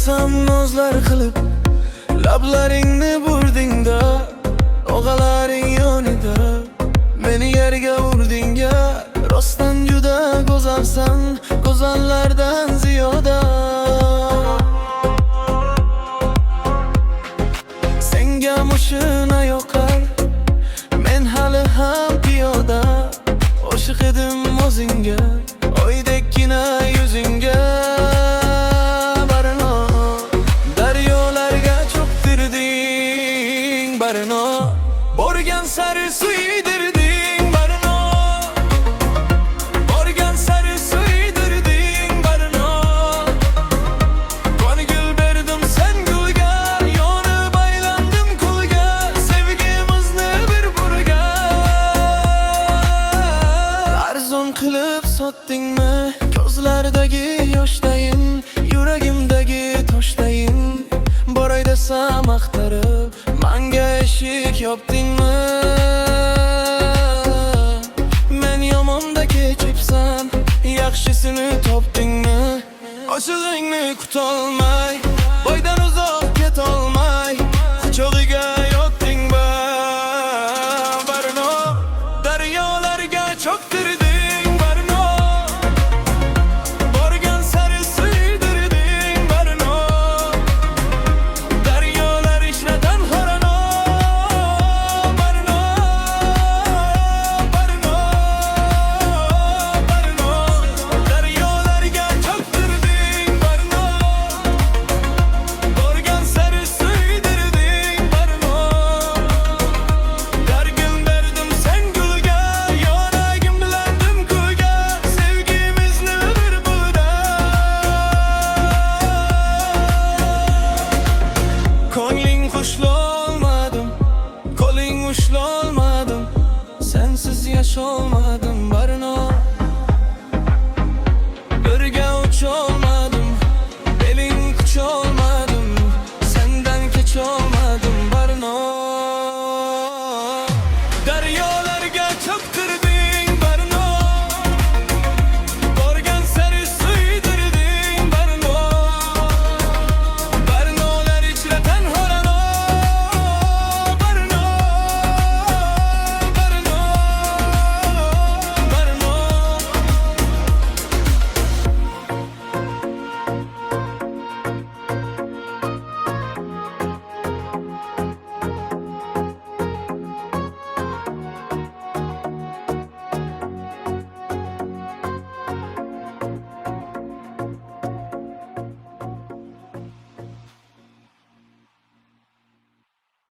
bo'lsam nozlar qilib, lablaringni burdingda, og'alaring yonida meni yerga urdingga. Rostdan juda go'zalsan, go'zallardan ziyoda. Senga mushina yoqar, men hali ham piyoda. Oshiq edim o'zingga, oydekkina yuzingga. Barino, daryolarga cho'ktirding. Barino, borgan sari suydirding. Barino, borgan sari suydirding. Barino, ko'ngil berdim sen gulga, yonib aylandim kulga, sevgimizni bir burga. Arzon qilib sotdingmi ko'zlardagi yoshdayin, yuragimdagi toshdayin. Boray desam axtarib, manga eshik yopdingmi? Men yomonda kechibsan, yaxshisini topdingmi? Ochig'ingni kutolmay, boydan uzoq ketolmay, quchog'iga yotdingmi? Barino, daryolarga cho'ktirding. Barino, borgan sari suydirding. Barino, daryolar ishradan horano. Barino, barino, barino, daryolarga cho'ktirding. Barino, borgan sari suydirding. Barino, dargin berdim sen gulga, yonagim bilandim kulga, sevgimizni bir bulda. Ko'ngling xushlolmadim, qo'ling ushlolmadim, sensiz yasholmadim. Barino.